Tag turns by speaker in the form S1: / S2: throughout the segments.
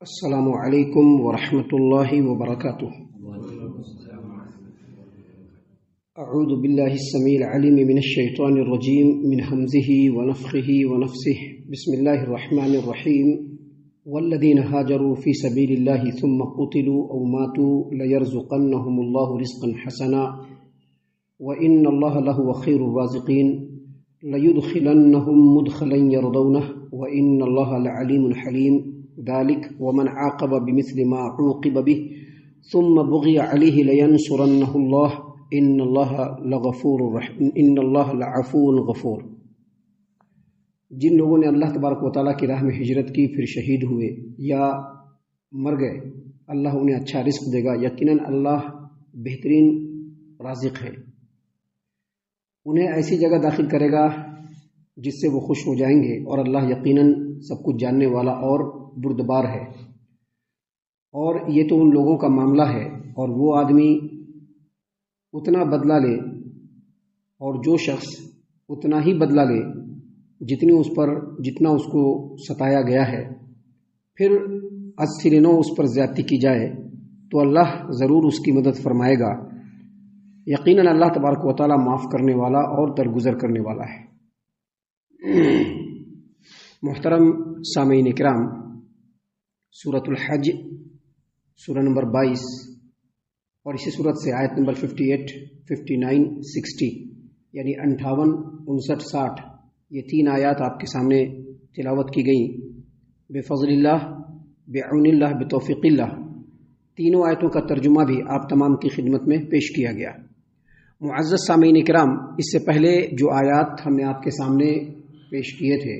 S1: السلام علیکم ورحمۃ اللہ وبرکاتہ۔ اعوذ باللہ السمیع العلیم من الشیطان الرجیم من حمزہ ونفخہ ونفثہ بسم اللہ الرحمن الرحیم والذین ہاجروا فی سبیل اللہ ثم قتلوا او ماتوا لیرزقنہم اللہ رزقا حسنا وإن اللہ لہو خیر الرازقین لیدخلنہم مدخلا یرضونہ وإن اللہ لعلیم حلیم ذلك ومن عاقب بمثل ما عوقب به ثم بغي عليه لينصرنه الله ان الله لغفور رحيم ان الله لعفو غفور۔ جن لوگوں نے اللہ تبارک و تعالیٰ کی راہ میں ہجرت کی پھر شہید ہوئے یا مر گئے، اللہ انہیں اچھا رزق دے گا، یقیناً اللہ بہترین رازق ہے۔ انہیں ایسی جگہ داخل کرے گا جس سے وہ خوش ہو جائیں گے، اور اللہ یقیناً سب کچھ جاننے والا اور بردبار ہے۔ اور یہ تو ان لوگوں کا معاملہ ہے، اور وہ آدمی اتنا بدلہ لے اور جو شخص اتنا ہی بدلہ لے جتنا اس کو ستایا گیا ہے، پھر از سر نو اس پر زیادتی کی جائے تو اللہ ضرور اس کی مدد فرمائے گا۔ یقیناً اللہ تبارک و تعالیٰ معاف کرنے والا اور درگزر کرنے والا ہے۔ محترم سامعین کرام، سورۃ الحج سورہ نمبر 22 اور اسی سورت سے آیت نمبر 58، 59، 60 یعنی 58، 59، 60 یہ تین آیات آپ کے سامنے تلاوت کی گئیں بفضل اللہ، بعون اللہ، بتوفیق اللہ۔ تینوں آیتوں کا ترجمہ بھی آپ تمام کی خدمت میں پیش کیا گیا۔ معزز سامعین کرام، اس سے پہلے جو آیات ہم نے آپ کے سامنے پیش کیے تھے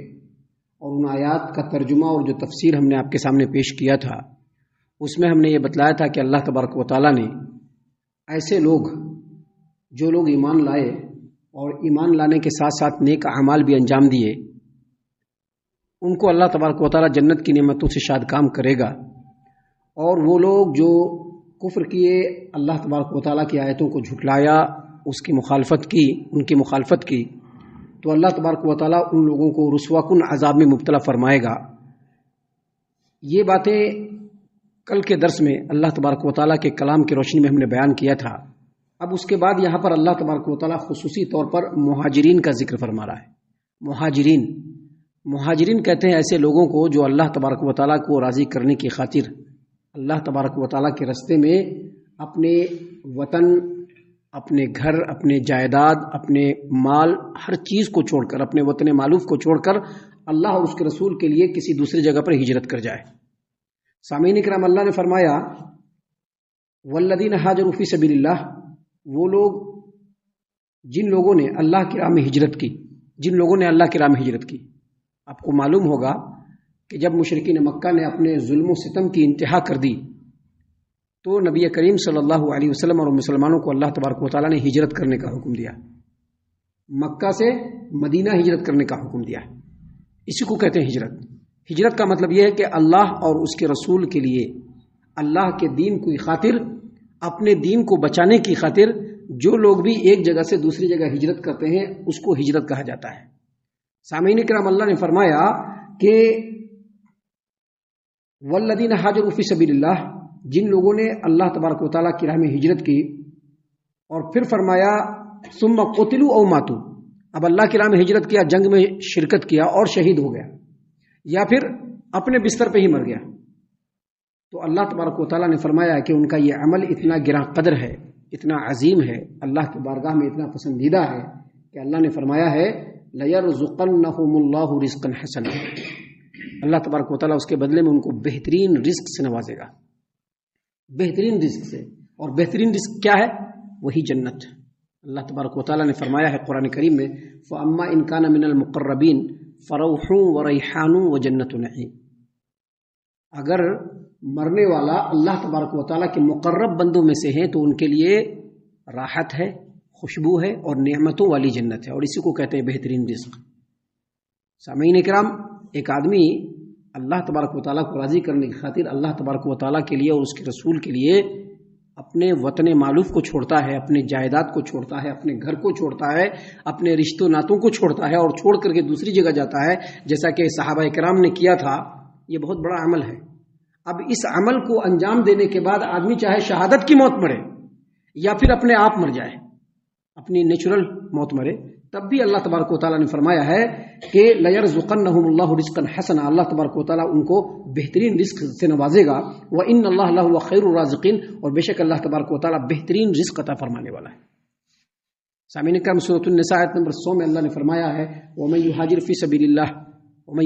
S1: اور ان آیات کا ترجمہ اور جو تفسیر ہم نے آپ کے سامنے پیش کیا تھا، اس میں ہم نے یہ بتلایا تھا کہ اللہ تبارک و تعالیٰ نے ایسے لوگ جو لوگ ایمان لائے اور ایمان لانے کے ساتھ ساتھ نیک اعمال بھی انجام دیے، ان کو اللہ تبارک و تعالیٰ جنت کی نعمتوں سے شاد کام کرے گا۔ اور وہ لوگ جو کفر کیے، اللہ تبارک و تعالیٰ کی آیتوں کو جھٹلایا، اس کی مخالفت کی، ان کی مخالفت کی، تو اللہ تبارک و تعالیٰ ان لوگوں کو رسوا کن عذاب میں مبتلا فرمائے گا۔ یہ باتیں کل کے درس میں اللہ تبارک و تعالیٰ کے کلام کی روشنی میں ہم نے بیان کیا تھا۔ اب اس کے بعد یہاں پر اللہ تبارک و تعالیٰ خصوصی طور پر مہاجرین کا ذکر فرما رہا ہے۔ مہاجرین کہتے ہیں ایسے لوگوں کو جو اللہ تبارک و تعالیٰ کو راضی کرنے کی خاطر اللہ تبارک و تعالیٰ کے راستے میں اپنے وطن، اپنے گھر، اپنے جائیداد، اپنے مال، ہر چیز کو چھوڑ کر، اپنے وطن معلوف کو چھوڑ کر اللہ اور اس کے رسول کے لیے کسی دوسری جگہ پر ہجرت کر جائے۔ سامعین کرام، اللہ نے فرمایا والذین ہاجروا فی سبیل اللہ، وہ لوگ جن لوگوں نے اللہ کی راہ میں ہجرت کی۔ آپ کو معلوم ہوگا کہ جب مشرکین مکہ نے اپنے ظلم و ستم کی انتہا کر دی تو نبی کریم صلی اللہ علیہ وسلم اور مسلمانوں کو اللہ تبارک و تعالیٰ نے ہجرت کرنے کا حکم دیا، مکہ سے مدینہ ہجرت کرنے کا حکم دیا۔ اسی کو کہتے ہیں ہجرت۔ ہجرت کا مطلب یہ ہے کہ اللہ اور اس کے رسول کے لیے، اللہ کے دین کی خاطر، اپنے دین کو بچانے کی خاطر جو لوگ بھی ایک جگہ سے دوسری جگہ ہجرت کرتے ہیں اس کو ہجرت کہا جاتا ہے۔ سامعین کرام، اللہ نے فرمایا کہ والذین ہاجروا فی سبیل اللہ، جن لوگوں نے اللہ تبارک و تعالیٰ کی راہ میں ہجرت کی، اور پھر فرمایا ثم قتلوا او ماتوا، اب اللہ کی راہ میں ہجرت کیا، جنگ میں شرکت کیا اور شہید ہو گیا، یا پھر اپنے بستر پہ ہی مر گیا، تو اللہ تبارک و تعالیٰ نے فرمایا کہ ان کا یہ عمل اتنا گراں قدر ہے، اتنا عظیم ہے، اللہ کی بارگاہ میں اتنا پسندیدہ ہے کہ اللہ نے فرمایا ہے لَيَرْزُقَنَّهُمُ اللَّهُ رِزْقًا حَسَنًا، اللہ تبارک و تعالیٰ اس کے بدلے میں ان کو بہترین رزق سے نوازے گا، بہترین رزق سے۔ اور بہترین رزق کیا ہے؟ وہی جنت۔ اللہ تبارک و تعالیٰ نے فرمایا ہے قرآن کریم میں فَأَمَّا إِن كَانَ مِنَ الْمُقَرَّبِينَ فَرَوْحٌ وَرَيْحَانٌ وَجَنَّتُ نَعِيمٍ، اگر مرنے والا اللہ تبارک و تعالیٰ کے مقرب بندوں میں سے ہیں تو ان کے لیے راحت ہے، خوشبو ہے اور نعمتوں والی جنت ہے، اور اسی کو کہتے ہیں بہترین رزق۔ سامعین کرام، ایک آدمی اللہ تبارک و تعالیٰ کو راضی کرنے کی خاطر اللہ تبارک و تعالیٰ کے لیے اور اس کے رسول کے لیے اپنے وطن معلوف کو چھوڑتا ہے، اپنے جائیداد کو چھوڑتا ہے، اپنے گھر کو چھوڑتا ہے، اپنے رشتوں ناتوں کو چھوڑتا ہے اور چھوڑ کر کے دوسری جگہ جاتا ہے، جیسا کہ صحابہ کرام نے کیا تھا۔ یہ بہت بڑا عمل ہے۔ اب اس عمل کو انجام دینے کے بعد آدمی چاہے شہادت کی موت مرے یا پھر اپنے آپ مر جائے، اپنی نیچرل موت مرے، تب بھی اللہ تبارک و تعالیٰ نے فرمایا ہے کہ لَيَرْزُقَنَّهُمُ اللَّهُ رِزْقًا حَسَنًا، اللہ تبارک و تعالیٰ ان کو بہترین رزق سے نوازے گا، وَإِنَّ اللَّهَ لَهُوَ خَيْرُ الرَّازِقِينَ، اور بے شک اللہ تبارک و تعالیٰ بہترین رزق عطا فرمانے والا ہے۔ سامعین کرام، سورۃ النساء آیت نمبر 100 میں اللہ نے فرمایا ہے وَمَن يُهَاجِرْ فِي سَبِيلِ اللَّهِ وَمَن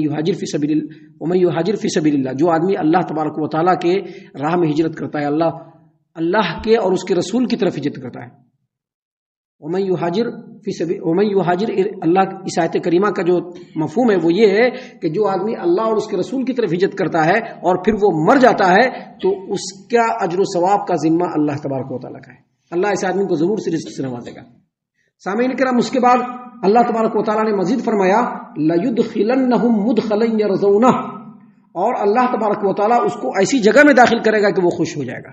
S1: يُهَاجِرْ فِي سَبِيلِ اللَّهِ، جو آدمی اللہ تبارک و تعالیٰ کے راہ میں ہجرت کرتا ہے، اللہ کے اور اس کے رسول کی طرف ہجرت کرتا ہے۔ وَمَن يُهَاجِرْ اللہ، اس آیت کریمہ کا جو مفہوم ہے وہ یہ ہے کہ جو آدمی اللہ اور اس کے رسول کی طرف ہجرت کرتا ہے اور پھر وہ مر جاتا ہے تو اس کا اجر و ثواب کا ذمہ اللہ تبارک و تعالیٰ کا ہے، اللہ اس آدمی کو ضرور سے رزق سے نوازے گا۔ سامعین کرام، اس کے بعد اللہ تبارک و تعالیٰ نے مزید فرمایا لَيُدْخِلَنَّهُمْ مُدْخَلًا يَرْضَوْنَهُ، اور اللہ تبارک و تعالیٰ اس کو ایسی جگہ میں داخل کرے گا کہ وہ خوش ہو جائے گا۔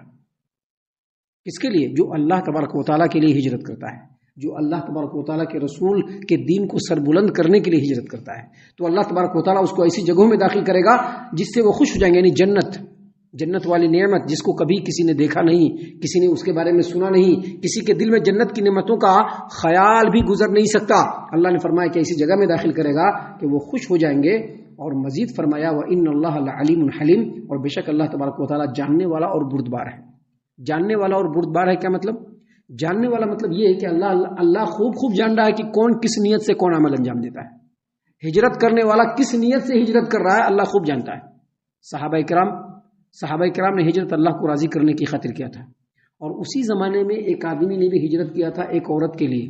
S1: کس کے لیے؟ جو اللہ تبارک و تعالیٰ کے لیے ہجرت کرتا ہے، جو اللہ تبارک و تعالیٰ کے رسول کے دین کو سربلند کرنے کے لیے ہجرت کرتا ہے، تو اللہ تبارک و تعالیٰ اس کو ایسی جگہوں میں داخل کرے گا جس سے وہ خوش ہو جائیں گے، یعنی جنت والی نعمت جس کو کبھی کسی نے دیکھا نہیں، کسی نے اس کے بارے میں سنا نہیں، کسی کے دل میں جنت کی نعمتوں کا خیال بھی گزر نہیں سکتا، اللہ نے فرمایا کہ ایسی جگہ میں داخل کرے گا کہ وہ خوش ہو جائیں گے۔ اور مزید فرمایا وَإِنَّ اللَّهَ لَعَلِيمٌ حَلِيمٌ، اور بے شک اللہ تبارک و تعالیٰ جاننے والا اور بردبار ہے۔ جاننے والا اور بردبار ہے، کیا مطلب؟ جاننے والا مطلب یہ ہے کہ اللہ خوب جان رہا ہے کہ کون کس نیت سے کون عمل انجام دیتا ہے، ہجرت کرنے والا کس نیت سے ہجرت کر رہا ہے اللہ خوب جانتا ہے۔ صحابہ کرام نے ہجرت اللہ کو راضی کرنے کی خاطر کیا تھا، اور اسی زمانے میں ایک آدمی نے بھی ہجرت کیا تھا ایک عورت کے لیے،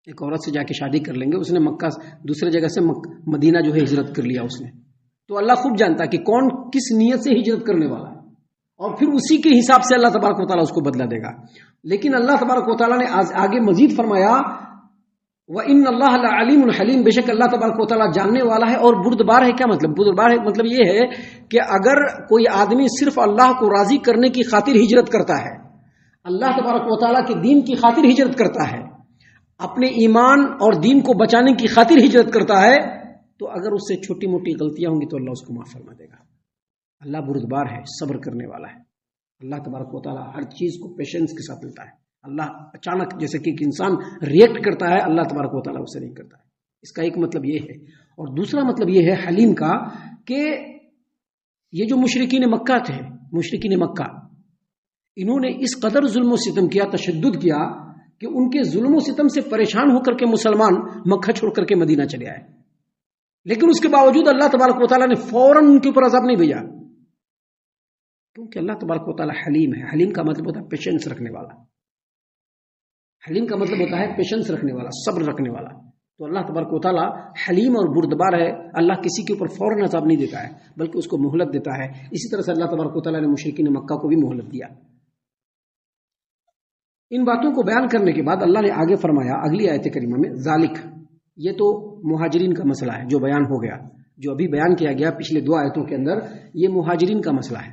S1: ایک عورت سے جا کے شادی کر لیں گے، اس نے مکہ دوسرے جگہ سے مدینہ جو ہے ہجرت کر لیا اس نے، تو اللہ خوب جانتا ہے کہ کون کس نیت سے ہجرت کرنے والا ہے، اور پھر اسی کے حساب سے اللہ تبارک و تعالیٰ اس کو بدلہ دے گا۔ لیکن اللہ تبارک و تعالیٰ نے آگے مزید فرمایا وَإِنَّ اللَّهَ لَعَلِيمٌ حَلِيمٌ، بے شک اللہ تبارک و تعالیٰ جاننے والا ہے اور بردبار ہے۔ کیا مطلب؟ بردبار ہے مطلب یہ ہے کہ اگر کوئی آدمی صرف اللہ کو راضی کرنے کی خاطر ہجرت کرتا ہے، اللہ تبارک و تعالیٰ کے دین کی خاطر ہجرت کرتا ہے، اپنے ایمان اور دین کو بچانے کی خاطر ہجرت کرتا ہے، تو اگر اس سے چھوٹی موٹی غلطیاں ہوں گی تو اللہ اس کو معاف فرما دے گا۔ اللہ بردبار ہے، صبر کرنے والا ہے۔ اللہ تبارک و تعالیٰ ہر چیز کو پیشنس کے ساتھ لیتا ہے۔ اللہ اچانک جیسے کہ ایک انسان ریئیکٹ کرتا ہے، اللہ تبارک و تعالیٰ اسے نہیں کرتا ہے۔ اس کا ایک مطلب یہ ہے، اور دوسرا مطلب یہ ہے حلیم کا کہ یہ جو مشرکین مکہ تھے، مشرکین مکہ، انہوں نے اس قدر ظلم و ستم کیا، تشدد کیا کہ ان کے ظلم و ستم سے پریشان ہو کر کے مسلمان مکہ چھوڑ کر کے مدینہ چلے آئے، لیکن اس کے باوجود اللہ تبارک و تعالیٰ نے فوراً ان کے اوپر عذاب نہیں بھیجا، کیونکہ اللہ تبارک و تعالیٰ حلیم ہے۔ حلیم کا مطلب ہوتا ہے پیشنس رکھنے والا، حلیم کا مطلب ہوتا ہے پیشنس رکھنے والا، صبر رکھنے والا۔ تو اللہ تبارک و تعالیٰ حلیم اور بردبار ہے، اللہ کسی کے اوپر فوراً عذاب نہیں دیتا ہے بلکہ اس کو مہلت دیتا ہے۔ اسی طرح سے اللہ تبارک و تعالیٰ نے مشرکین مکہ کو بھی مہلت دیا۔ ان باتوں کو بیان کرنے کے بعد اللہ نے آگے فرمایا اگلی آیت کریمہ میں ذالک، یہ تو مہاجرین کا مسئلہ ہے جو بیان ہو گیا، جو ابھی بیان کیا گیا پچھلے دو آیتوں کے اندر، یہ مہاجرین کا مسئلہ ہے۔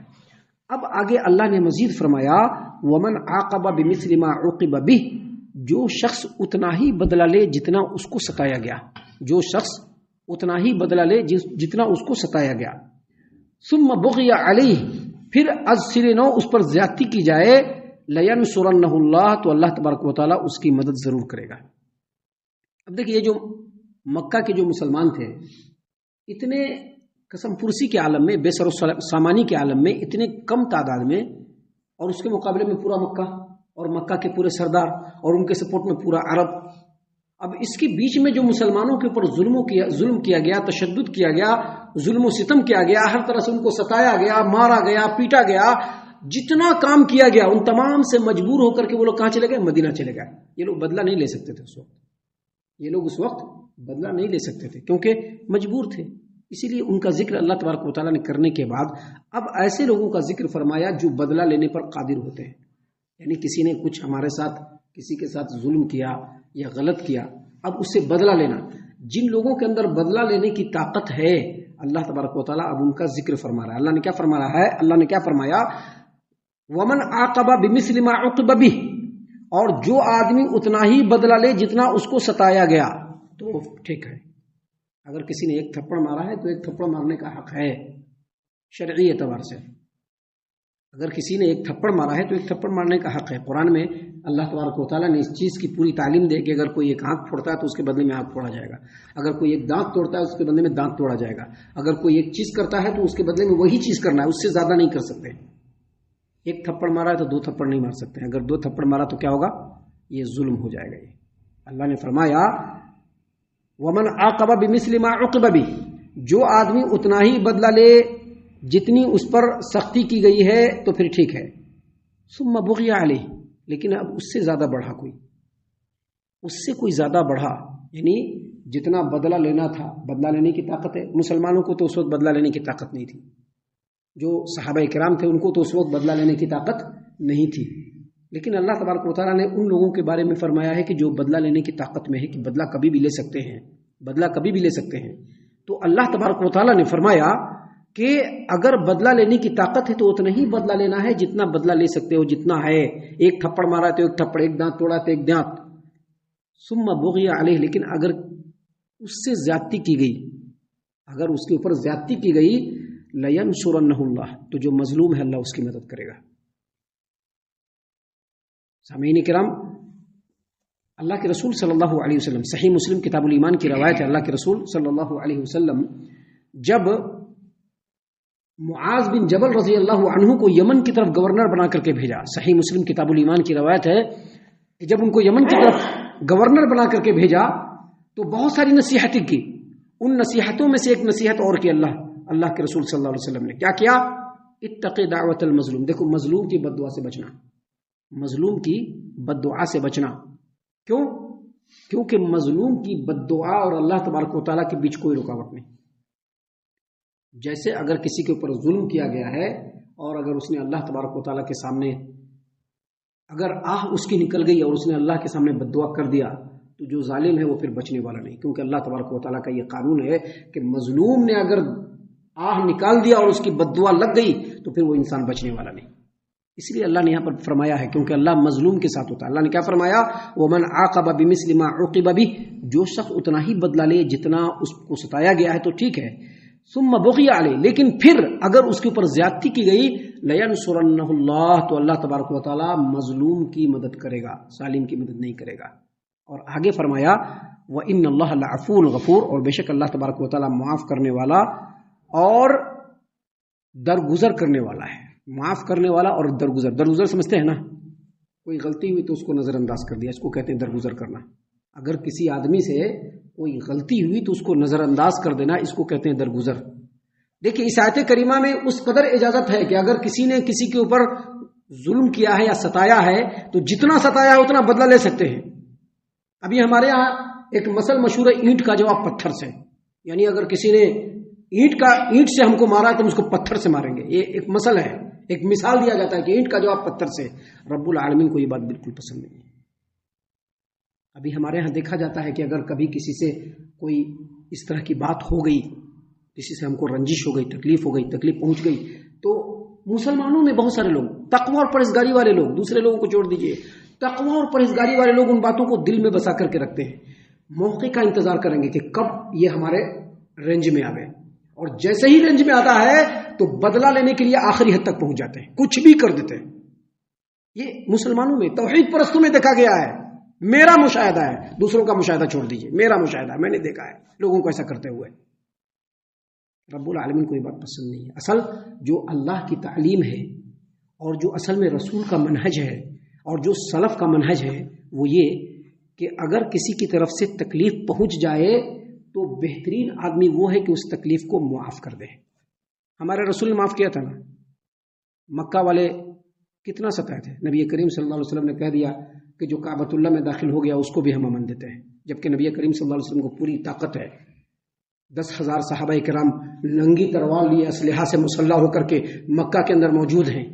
S1: اب آگے اللہ نے مزید فرمایا ومن عاقب بمثل ما عوقب به، جو شخص اتنا ہی بدلہ لے جتنا اس کو ستایا گیا، جو شخص اتنا ہی بدلہ لے جتنا اس کو ستایا گیا، ثم بغی علیہ، پھر از سر نو اس پر زیادتی کی جائے، لینصرنہ اللہ، تو اللہ تبارک و تعالیٰ اس کی مدد ضرور کرے گا۔ اب دیکھیے، جو مکہ کے جو مسلمان تھے، اتنے قسم پرسی کے عالم میں، بے سر و سامانی کے عالم میں، اتنے کم تعداد میں، اور اس کے مقابلے میں پورا مکہ اور مکہ کے پورے سردار اور ان کے سپورٹ میں پورا عرب۔ اب اس کے بیچ میں جو مسلمانوں کے اوپر ظلم کیا گیا، تشدد کیا گیا، ظلم و ستم کیا گیا، ہر طرح سے ان کو ستایا گیا، مارا گیا، پیٹا گیا، جتنا کام کیا گیا، ان تمام سے مجبور ہو کر کے وہ لوگ کہاں چلے گئے؟ مدینہ چلے گئے۔ یہ لوگ بدلہ نہیں لے سکتے تھے اس وقت، یہ لوگ اس وقت بدلہ نہیں لے سکتے تھے کیونکہ مجبور تھے، اسی لیے ان کا ذکر اللہ تبارک و تعالیٰ نے کرنے کے بعد اب ایسے لوگوں کا ذکر فرمایا جو بدلہ لینے پر قادر ہوتے ہیں، یعنی کسی نے کچھ ہمارے ساتھ، کسی کے ساتھ ظلم کیا یا غلط کیا، اب اس سے بدلہ لینا، جن لوگوں کے اندر بدلہ لینے کی طاقت ہے، اللہ تبارک و تعالیٰ اب ان کا ذکر فرما رہا ہے۔ اللہ نے کیا فرما رہا ہے؟ اللہ نے کیا فرمایا؟ ومن عاقب بمثل ما عوقب به، اور جو آدمی اتنا ہی بدلہ لے جتنا اس کو ستایا گیا، تو ٹھیک ہے۔ اگر کسی نے ایک تھپڑ مارا ہے تو ایک تھپڑ مارنے کا حق ہے، شرعی اعتبار سے اگر کسی نے ایک تھپڑ مارا ہے تو ایک تھپڑ مارنے کا حق ہے. قرآن میں اللہ تبارک و تعالیٰ نے اس چیز کی پوری تعلیم دے کہ اگر کوئی ایک آنکھ پھوڑتا ہے تو اس کے بدلے میں آنکھ پھوڑا جائے گا, اگر کوئی ایک دانت توڑتا ہے اس کے بدلے میں دانت توڑا جائے گا, اگر کوئی ایک چیز کرتا ہے تو اس کے بدلے میں وہی چیز کرنا ہے, اس سے زیادہ نہیں کر سکتے. ایک تھپڑ مارا ہے تو 2 تھپڑ نہیں مار سکتے, اگر 2 تھپڑ مارا تو کیا ہوگا, یہ ظلم ہو جائے گا. یہ اللہ نے فرمایا ومن عاقب بمثل ما عوقب به, جو آدمی اتنا ہی بدلہ لے جتنی اس پر سختی کی گئی ہے تو پھر ٹھیک ہے. ثم بغی علیہ, لیکن اب اس سے زیادہ بڑھا, اس سے کوئی زیادہ بڑھا, یعنی جتنا بدلہ لینا تھا, بدلہ لینے کی طاقت ہے. مسلمانوں کو تو اس وقت بدلہ لینے کی طاقت نہیں تھی, جو صحابہ کرام تھے ان کو تو اس وقت بدلہ لینے کی طاقت نہیں تھی, لیکن اللہ تبارک و تعالیٰ نے ان لوگوں کے بارے میں فرمایا ہے کہ جو بدلہ لینے کی طاقت میں ہے, کہ بدلہ کبھی بھی لے سکتے ہیں, بدلہ کبھی بھی لے سکتے ہیں. تو اللہ تبارک و تعالیٰ نے فرمایا کہ اگر بدلہ لینے کی طاقت ہے تو اتنا ہی بدلہ لینا ہے جتنا بدلہ لے سکتے ہو, جتنا ہے. ایک تھپڑ مارا تو ایک تھپڑ, ایک دانت توڑا تو ایک دانت. ثم بغی علیہ, لیکن اگر اس سے زیادتی کی گئی, اگر اس کے اوپر زیادتی کی گئی, لینصرنہ اللہ, تو جو مظلوم ہے اللہ اس کی مدد کرے گا. سامعین کرام, اللہ کے رسول صلی اللہ علیہ وسلم, صحیح مسلم کتاب الایمان کی روایت ہے, اللہ کے رسول صلی اللہ علیہ وسلم جب معاذ بن جبل رضی اللہ عنہ کو یمن کی طرف گورنر بنا کر کے بھیجا, صحیح مسلم کتاب الایمان کی روایت ہے کہ جب ان کو یمن کی طرف گورنر بنا کر کے بھیجا تو بہت ساری نصیحتیں کی. ان نصیحتوں میں سے ایک نصیحت اور کی اللہ کے رسول صلی اللہ علیہ وسلم نے کیا کیا, اتق دعوت المظلوم. دیکھو, مظلوم کی بد دعا سے بچنا, مظلوم کی بد دعا سے بچنا. کیوں؟ کیونکہ مظلوم کی بد دعا اور اللہ تبارک و تعالیٰ کے بیچ کوئی رکاوٹ نہیں. جیسے اگر کسی کے اوپر ظلم کیا گیا ہے اور اگر اس نے اللہ تبارک و تعالیٰ کے سامنے اگر اس کی نکل گئی اور اس نے اللہ کے سامنے بد دعا کر دیا تو جو ظالم ہے وہ پھر بچنے والا نہیں, کیونکہ اللہ تبارک و تعالیٰ کا یہ قانون ہے کہ مظلوم نے اگر نکال دیا اور اس کی بد دعا لگ گئی تو پھر وہ انسان بچنے والا نہیں. اس لیے اللہ نے یہاں پر فرمایا ہے, کیونکہ اللہ مظلوم کے ساتھ ہوتا ہے. اللہ نے کیا فرمایا, ومن عاقب بمثل ما عوقب به, جو شخص اتنا ہی بدلہ لے جتنا اس کو ستایا گیا ہے تو ٹھیک ہے. ثم بغی علیہ, لیکن پھر اگر اس کے اوپر زیادتی کی گئی, لینصرنہ اللہ, تو اللہ تبارک و تعالیٰ مظلوم کی مدد کرے گا, ظالم کی مدد نہیں کرے گا. اور آگے فرمایا وَإِنَّ اللَّهَ لَعَفُوٌّ غَفُورٌ, اور بے شک اللہ تبارک و تعالیٰ معاف کرنے والا اور درگزر کرنے والا ہے. معاف کرنے والا اور درگزر سمجھتے ہیں نا, کوئی غلطی ہوئی تو اس کو نظر انداز کر دیا, اس کو کہتے ہیں درگزر کرنا. اگر کسی آدمی سے کوئی غلطی ہوئی تو اس کو نظر انداز کر دینا, اس کو کہتے ہیں درگزر. دیکھیں, اس آیت کریمہ میں اس قدر اجازت ہے کہ اگر کسی نے کسی کے اوپر ظلم کیا ہے یا ستایا ہے تو جتنا ستایا ہے اتنا بدلہ لے سکتے ہیں. ابھی ہمارے ہاں ایک مثل مشہور ہے, اینٹ کا جواب پتھر سے. یعنی اگر کسی نے اینٹ سے ہم کو مارا تو ہم اس کو پتھر سے ماریں گے. یہ ایک مثل ہے, ایک مثال دیا جاتا ہے کہ اینٹ کا جواب پتھر سے. رب العالمین کو یہ بات بالکل پسند نہیں ہے. ابھی ہمارے ہاں دیکھا جاتا ہے کہ اگر کبھی کسی سے کوئی اس طرح کی بات ہو گئی, کسی سے ہم کو رنجش ہو گئی, تکلیف ہو گئی, تکلیف پہنچ گئی, تو مسلمانوں میں بہت سارے لوگ, تقوی اور پرہیزگاری والے لوگ, دوسرے لوگوں کو چھوڑ دیجئے, تقوی اور پرہیزگاری والے لوگ ان باتوں کو دل میں بسا کر کے رکھتے ہیں. موقع کا انتظار کریں گے کہ کب یہ ہمارے رینج میں آوے, اور جیسے ہی رینج میں آتا ہے تو بدلہ لینے کے لیے آخری حد تک پہنچ جاتے ہیں, کچھ بھی کر دیتے ہیں. یہ مسلمانوں میں, توحید پرستوں میں دیکھا گیا ہے. میرا مشاہدہ ہے, دوسروں کا مشاہدہ چھوڑ دیجئے, میرا مشاہدہ, میں نے دیکھا ہے لوگوں کو ایسا کرتے ہوئے. رب العالمین کو یہ بات پسند نہیں ہے. اصل جو اللہ کی تعلیم ہے اور جو اصل میں رسول کا منہج ہے اور جو سلف کا منہج ہے وہ یہ کہ اگر کسی کی طرف سے تکلیف پہنچ جائے تو بہترین آدمی وہ ہے کہ اس تکلیف کو معاف کر دے. ہمارے رسول نے معاف کیا تھا نا. مکہ والے کتنا ستائے تھے, نبی کریم صلی اللہ علیہ وسلم نے کہہ دیا کہ جو کعبۃ اللہ میں داخل ہو گیا اس کو بھی ہم امن دیتے ہیں, جبکہ نبی کریم صلی اللہ علیہ وسلم کو پوری طاقت ہے. 10,000 صحابہ کرام ننگی تلوار لیے اسلحہ سے مسلح ہو کر کے مکہ کے اندر موجود ہیں.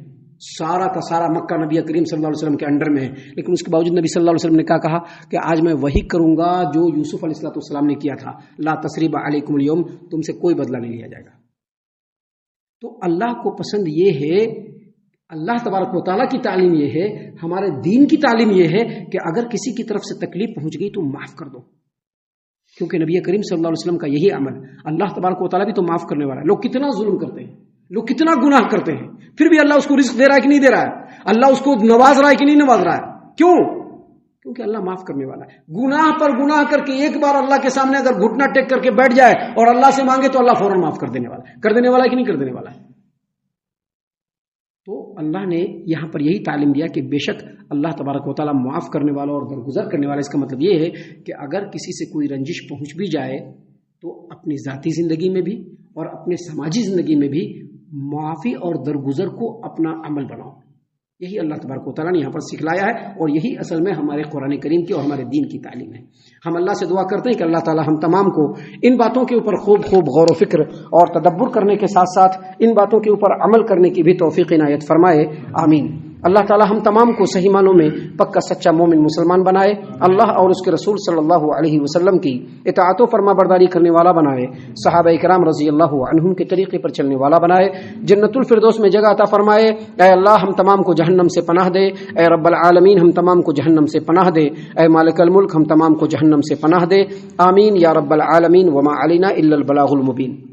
S1: سارا کا سارا مکہ نبی کریم صلی اللہ علیہ وسلم کے انڈر میں ہے, لیکن اس کے باوجود نبی صلی اللہ علیہ وسلم نے کیا کہا کہ آج میں وہی کروں گا جو یوسف علیہ السلام نے کیا تھا, لا تثریب علیکم اليوم, تم سے کوئی بدلہ نہیں لیا جائے گا. تو اللہ کو پسند یہ ہے, اللہ تبارک و تعالیٰ کی تعلیم یہ ہے, ہمارے دین کی تعلیم یہ ہے کہ اگر کسی کی طرف سے تکلیف پہنچ گئی تو معاف کر دو, کیونکہ نبی کریم صلی اللہ علیہ وسلم کا یہی عمل. اللہ تبارک و تعالیٰ بھی تو معاف کرنے والا ہے. لوگ کتنا ظلم کرتے ہیں, لوگ کتنا گناہ کرتے ہیں، پھر بھی اللہ اس کو رزق دے رہا ہے کہ نہیں دے رہا ہے؟ اللہ اس کو نواز رہا ہے کہ نہیں نواز رہا ہے؟ کیوں؟ کیونکہ اللہ معاف کرنے والا ہے۔ گناہ پر گناہ کر کے ایک بار اللہ کے سامنے اگر گھٹنا ٹیک کر کے بیٹھ جائے اور اللہ سے مانگے تو اللہ فوراً معاف کر دینے والا ہے۔ کر دینے والا ہے کہ نہیں کر دینے والا ہے؟ تو اللہ نے یہاں پر یہی تعلیم دیا کہ بے شک اللہ تبارک و تعالیٰ معاف کرنے والا اور درگزر کرنے والا۔ اس کا مطلب یہ ہے کہ اگر کسی سے کوئی رنجش پہنچ بھی جائے تو اپنی ذاتی زندگی میں بھی اور اپنے سماجی زندگی میں بھی معافی اور درگزر کو اپنا عمل بناؤ۔ یہی اللہ تبارک و تعالیٰ نے یہاں پر سکھلایا ہے، اور یہی اصل میں ہمارے قرآن کریم کی اور ہمارے دین کی تعلیم ہے۔ ہم اللہ سے دعا کرتے ہیں کہ اللہ تعالیٰ ہم تمام کو ان باتوں کے اوپر خوب غور و فکر اور تدبر کرنے کے ساتھ ساتھ ان باتوں کے اوپر عمل کرنے کی بھی توفیق عنایت فرمائے، آمین۔ اللہ تعالیٰ ہم تمام کو صحیح معنوں میں پکا سچا مومن مسلمان بنائے، اللہ اور اس کے رسول صلی اللہ علیہ وسلم کی اطاعت و فرما برداری کرنے والا بنائے، صحابہ کرام رضی اللہ عنہم کے طریقے پر چلنے والا بنائے، جنت الفردوس میں جگہ عطا فرمائے۔ اے اللہ ہم تمام کو جہنم سے پناہ دے، اے رب العالمین ہم تمام کو جہنم سے پناہ دے، اے مالک الملک ہم تمام کو جہنم سے پناہ دے، آمین یا رب العالمین۔ وما علینا الا البلاغ المبین۔